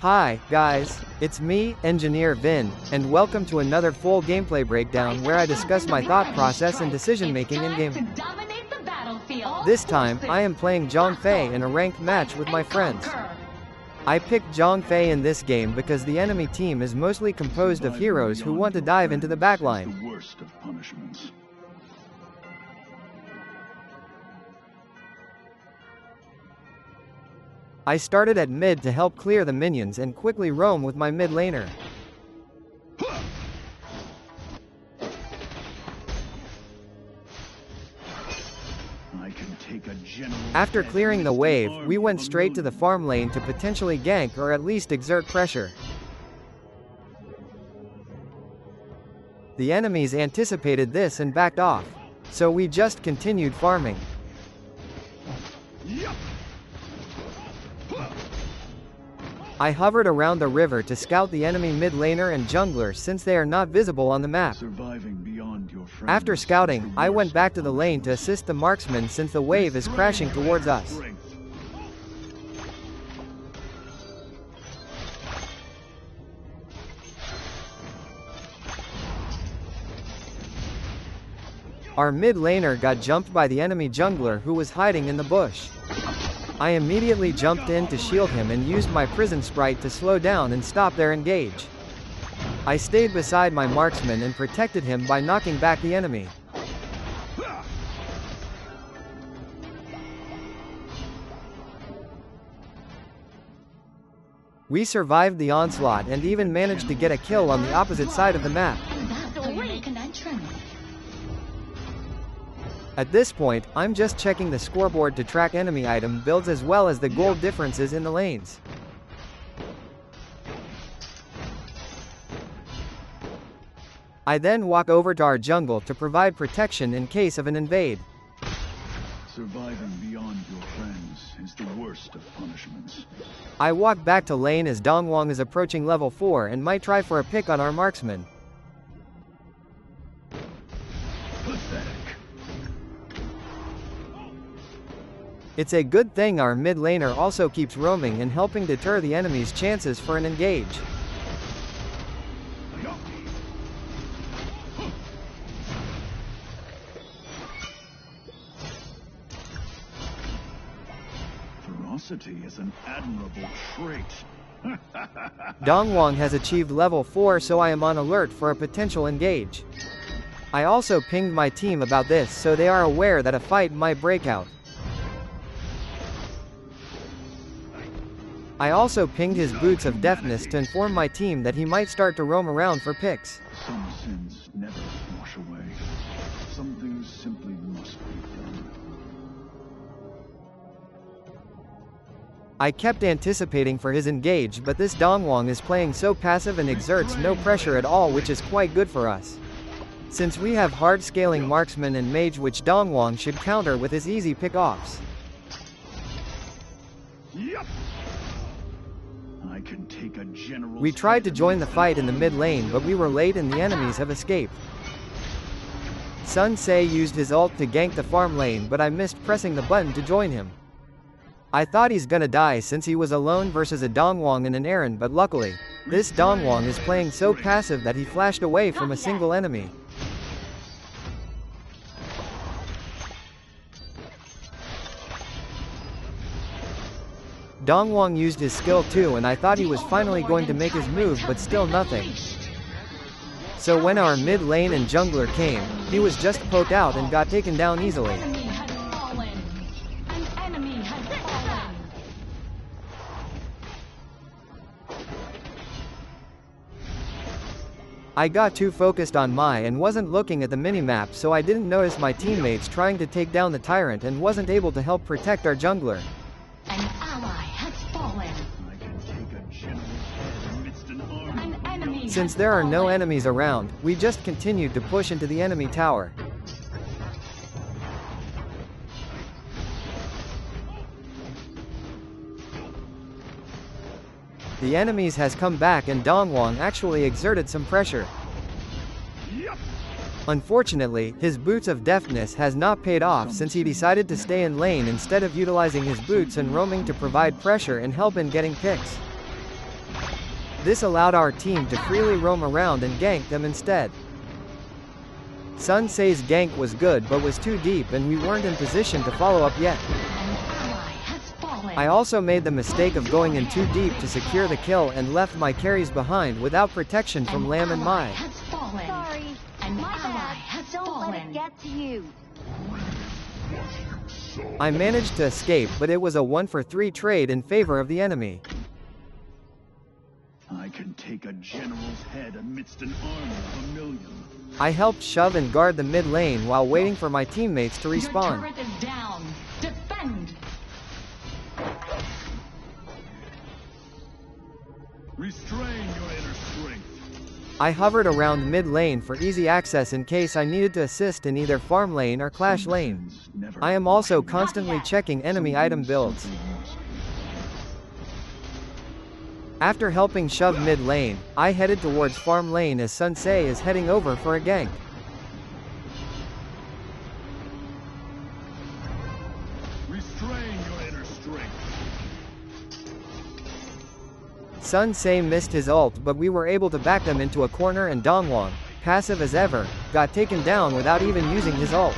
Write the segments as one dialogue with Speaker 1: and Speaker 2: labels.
Speaker 1: Hi, guys, it's me, EngrVin, and welcome to another full gameplay breakdown where I discuss my thought process and decision making in-game. This time, I am playing Zhang Fei in a ranked match with my friends. I picked Zhang Fei in this game because the enemy team is mostly composed of heroes who want to dive into the backline. I started at mid to help clear the minions and quickly roam with my mid laner. After clearing the wave, we went straight to the farm lane to potentially gank or at least exert pressure. The enemies anticipated this and backed off, so we just continued farming. I hovered around the river to scout the enemy mid laner and jungler since they are not visible on the map. After scouting, I went back to the lane to assist the marksman since the wave is crashing towards us. Our mid laner got jumped by the enemy jungler who was hiding in the bush. I immediately jumped in to shield him and used my prison sprite to slow down and stop their engage. I stayed beside my marksman and protected him by knocking back the enemy. We survived the onslaught and even managed to get a kill on the opposite side of the map. At this point, I'm just checking the scoreboard to track enemy item builds as well as the gold differences in the lanes. I then walk over to our jungle to provide protection in case of an invade.
Speaker 2: Surviving beyond your friends is the worst of punishments.
Speaker 1: I walk back to lane as Dongwang is approaching level 4 and might try for a pick on our marksman.
Speaker 2: Pathetic.
Speaker 1: It's a good thing our mid laner also keeps roaming and helping deter the enemy's chances for an engage.
Speaker 2: Ferocity is an admirable trait.
Speaker 1: Dongwang has achieved level 4, so I am on alert for a potential engage. I also pinged my team about this so they are aware that a fight might break out. I also pinged his boots of deafness to inform my team that he might start to roam around for picks.
Speaker 2: Some sins never wash away. Some things simply must be done.
Speaker 1: I kept anticipating for his engage, but this Dongwang is playing so passive and exerts no pressure at all, which is quite good for us. Since we have hard scaling marksman and mage, which Dongwang should counter with his easy pick-offs.
Speaker 2: Yep. I can take a general.
Speaker 1: We tried to join the fight in the mid lane, but we were late and the enemies have escaped. Sun Se used his ult to gank the farm lane, but I missed pressing the button to join him. I thought he's gonna die since he was alone versus a Dongwang and an Aaron, but luckily, this Dongwang is playing so passive that he flashed away from a single enemy. Dongwang used his skill too, and I thought he was finally going to make his move, but still nothing. So when our mid lane and jungler came, he was just poked out and got taken down easily. I got too focused on Mai and wasn't looking at the minimap, so I didn't notice my teammates trying to take down the tyrant and wasn't able to help protect our jungler.
Speaker 3: An ally has fallen.
Speaker 2: I can take a general's head amidst an army.
Speaker 3: An enemy
Speaker 1: Since
Speaker 3: has
Speaker 1: there are no
Speaker 3: fallen.
Speaker 1: enemies around, we just continued to push into the enemy tower. The enemies has come back and Dongwang actually exerted some pressure.
Speaker 2: Yep.
Speaker 1: Unfortunately, his boots of deafness has not paid off since he decided to stay in lane instead of utilizing his boots and roaming to provide pressure and help in getting picks. This allowed our team to freely roam around and gank them instead. Sun Sei's gank was good but was too deep and we weren't in position to follow up yet. I also made the mistake of going in too deep to secure the kill and left my carries behind without protection from Lam and Mai.
Speaker 3: Sorry, my bad. Don't let it get to you.
Speaker 1: I managed to escape, but it was a 1-for-3 trade in favor of the enemy.
Speaker 2: I can take a general's head amidst an army of 1,000,000.
Speaker 1: I helped shove and guard the mid lane while waiting for my teammates to
Speaker 3: Your
Speaker 1: respawn.
Speaker 3: turret is down. Defend.
Speaker 2: Restrain your inner strength.
Speaker 1: I hovered around mid lane for easy access in case I needed to assist in either farm lane or clash lane. I am also constantly checking enemy item builds. After helping shove mid lane, I headed towards farm lane as Sun Se is heading over for a gank.
Speaker 2: Restrain your inner strength.
Speaker 1: Sun Se missed his ult, but we were able to back them into a corner and Dongwon, passive as ever, got taken down without even using his ult.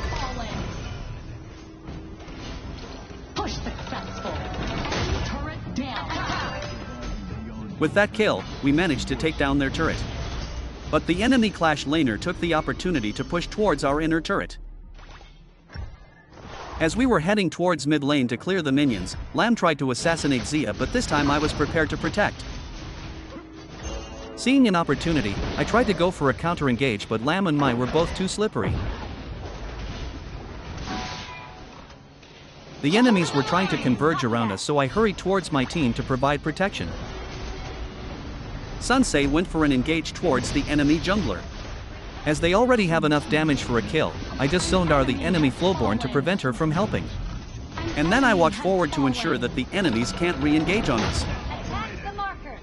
Speaker 3: Push successful. Enemy turret down.
Speaker 4: With that kill, we managed to take down their turret. But the enemy clash laner took the opportunity to push towards our inner turret. As we were heading towards mid lane to clear the minions, Lam tried to assassinate Xia, but this time I was prepared to protect. Seeing an opportunity, I tried to go for a counter-engage, but Lam and Mai were both too slippery. The enemies were trying to converge around us, so I hurried towards my team to provide protection. Sun Se went for an engage towards the enemy jungler. As they already have enough damage for a kill, I just zoned the enemy Flowborn to prevent her from helping. And then I walked forward to ensure that the enemies can't re-engage on us.
Speaker 3: Attack the marker.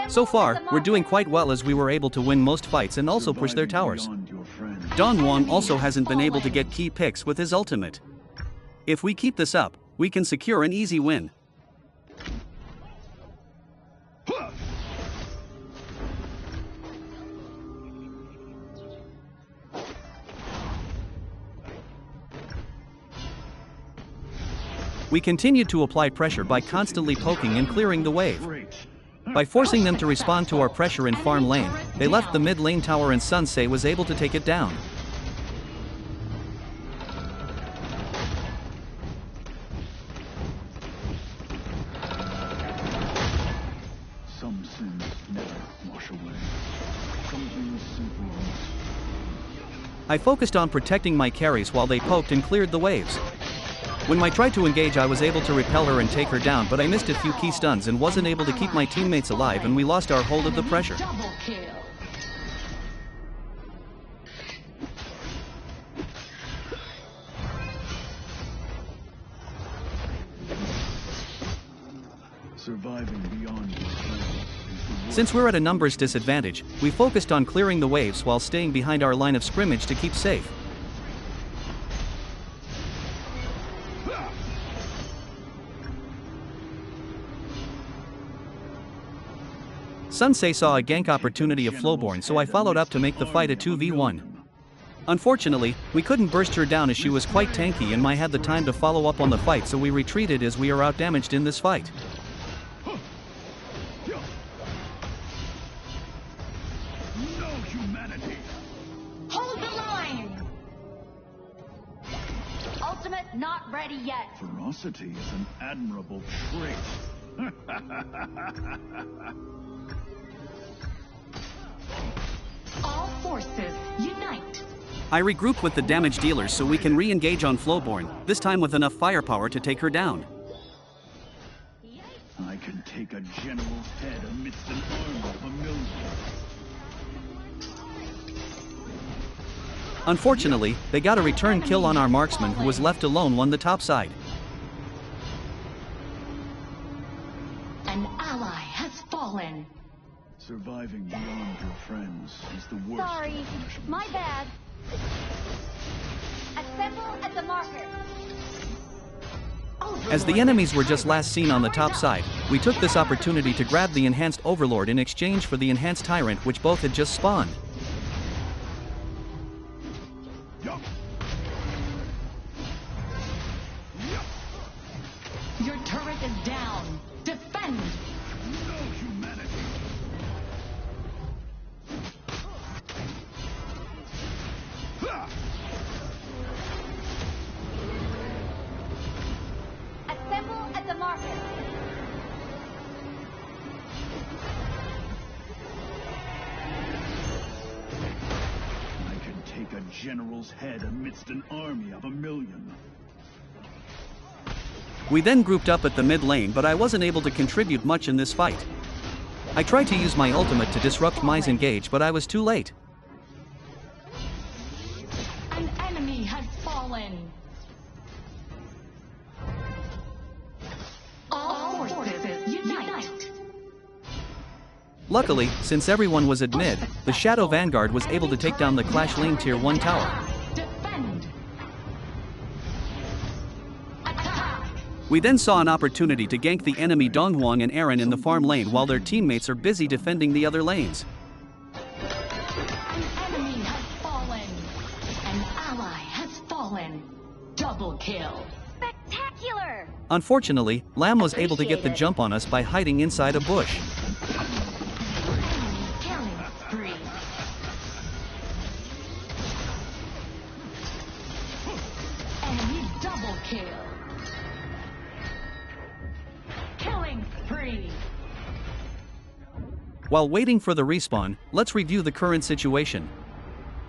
Speaker 4: So far, we're doing quite well as we were able to win most fights and also push their towers.
Speaker 2: Beyond your friend.
Speaker 4: Dongwon also hasn't been able to get key picks with his ultimate. If we keep this up, we can secure an easy win. We continued to apply pressure by constantly poking and clearing the wave.
Speaker 2: Great.
Speaker 4: By forcing them to respond to our pressure in farm lane, they left the mid lane tower and Sun Se was able to take it down.
Speaker 2: Some sins never wash away. Some things simply must.
Speaker 4: I focused on protecting my carries while they poked and cleared the waves. When I tried to engage, I was able to repel her and take her down, but I missed a few key stuns and wasn't able to keep my teammates alive, and we lost our hold of the pressure.
Speaker 3: Double kill.
Speaker 2: Surviving beyond your friend is the
Speaker 4: Since we're at a numbers disadvantage, we focused on clearing the waves while staying behind our line of scrimmage to keep safe. Sun Se saw a gank opportunity of Flowborn, so I followed up to make the fight a 2v1. Unfortunately, we couldn't burst her down as she was quite tanky and Mai had the time to follow up on the fight, so we retreated as we are outdamaged in this fight.
Speaker 2: no humanity.
Speaker 3: Hold the line. Ultimate not ready yet.
Speaker 2: Ferocity is an admirable trait.
Speaker 3: All forces unite.
Speaker 4: I regrouped with the damage dealers so we can re-engage on Flowborn, this time with enough firepower to take her down.
Speaker 2: I can take a general's head amidst an army of 1,000,000.
Speaker 4: Unfortunately, they got a return kill on our marksman, who was left alone on the top side.
Speaker 3: An ally has fallen.
Speaker 2: Surviving beyond your friends is the worst.
Speaker 5: Sorry,
Speaker 2: of punishments.
Speaker 5: my bad. Assemble at the marker.
Speaker 4: As the enemies were just last seen on the top side, we took this opportunity to grab the enhanced Overlord in exchange for the enhanced Tyrant, which both had just spawned.
Speaker 3: Your turret is down. Defend.
Speaker 2: No humanity.
Speaker 3: Assemble at the market.
Speaker 2: I can take a general's head amidst an army of 1,000,000.
Speaker 4: We then grouped up at the mid lane, but I wasn't able to contribute much in this fight. I tried to use my ultimate to disrupt Mai's engage, but I was too late.
Speaker 3: An enemy has fallen. All forces unite.
Speaker 4: Luckily, since everyone was at mid, the Shadow Vanguard was able to take down the Clash Lane Tier 1 tower.
Speaker 3: Defend. Attack.
Speaker 4: We then saw an opportunity to gank the enemy Donghuang and Aaron in the farm lane while their teammates are busy defending the other lanes.
Speaker 3: An enemy has fallen. An ally has fallen. Double kill. Spectacular.
Speaker 4: Unfortunately, Lam was able to get the jump on us by hiding inside a bush.
Speaker 3: Enemy killing spree. Enemy double kill. Killing spree.
Speaker 4: While waiting for the respawn, let's review the current situation.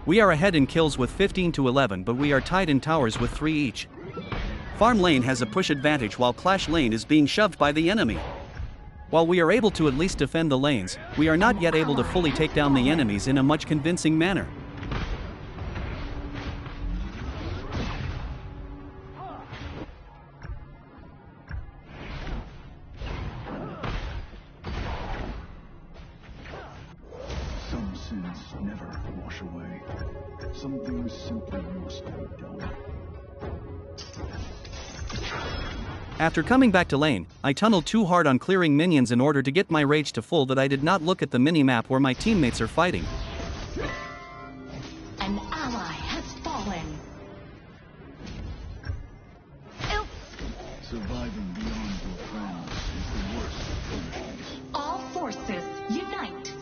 Speaker 4: We are ahead in kills with 15 to 11, but we are tied in towers with 3 each. Farm lane has a push advantage while Clash lane is being shoved by the enemy. While we are able to at least defend the lanes, we are not yet able to fully take down the enemies in a much convincing manner.
Speaker 2: Some sins never wash away. Some things simply must be done.
Speaker 4: After coming back to lane, I tunneled too hard on clearing minions in order to get my rage to full that I did not look at the mini-map where my teammates are fighting.
Speaker 3: An ally has fallen.
Speaker 2: Surviving beyond your friends is the worst of punishments.
Speaker 3: All forces unite.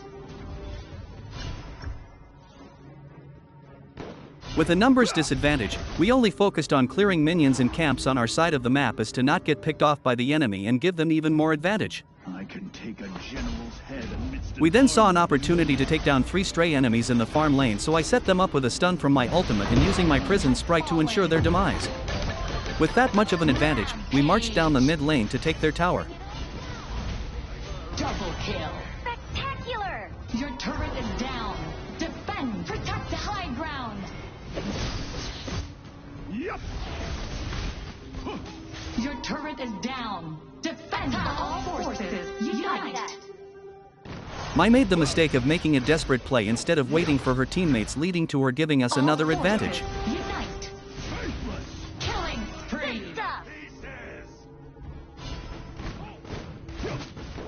Speaker 4: With a numbers disadvantage, we only focused on clearing minions and camps on our side of the map as to not get picked off by the enemy and give them even more advantage.
Speaker 2: I can take a general's head amidst
Speaker 4: We then saw an opportunity to take down 3 stray enemies in the farm lane, so I set them up with a stun from my ultimate and using my prison sprite to ensure their demise. With that much of an advantage, we marched down the mid lane to take their tower.
Speaker 3: Double kill. Spectacular. Your turret is down. Defend. Protect the high ground.
Speaker 2: Yep.
Speaker 3: Your turret is down. Defend. All forces unite.
Speaker 4: Mai made the mistake of making a desperate play instead of waiting for her teammates, leading to her giving us another
Speaker 3: All forces
Speaker 4: advantage.
Speaker 3: Unite. Killing spree.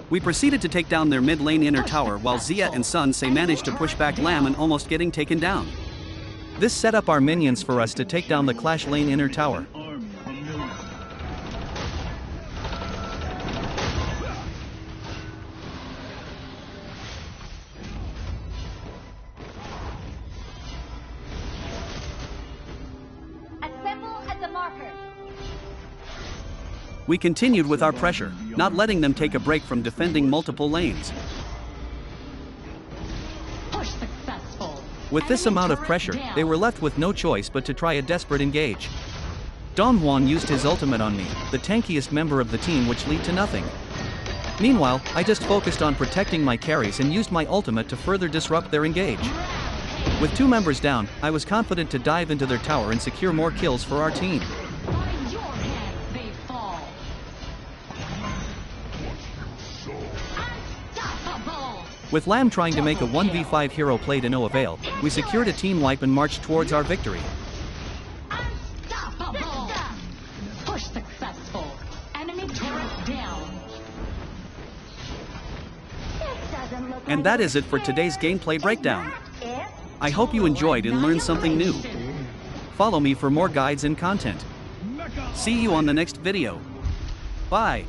Speaker 4: We proceeded to take down their mid lane inner tower while Zia and Sun Se managed to push back Lam and almost getting taken down. This set up our minions for us to take down the Clash lane inner tower.
Speaker 2: Army of 1,000,000.
Speaker 3: Assemble at the marker.
Speaker 4: We continued with our pressure, not letting them take a break from defending multiple lanes.
Speaker 3: Push successful.
Speaker 4: With this amount of pressure, they were left with no choice but to try a desperate engage. Donghuang used his ultimate on me, the tankiest member of the team, which led to nothing. Meanwhile, I just focused on protecting my carries and used my ultimate to further disrupt their engage. With 2 members down, I was confident to dive into their tower and secure more kills for our team.
Speaker 3: By your hand they fall. Unstoppable.
Speaker 4: With Lam trying to make a 1v5 hero play to no avail, we secured a team wipe and marched towards our victory.
Speaker 3: Unstoppable. Push successful.
Speaker 4: And that is it for today's gameplay breakdown. I hope you enjoyed and learned something new. Follow me for more guides and content. See you on the next video. Bye.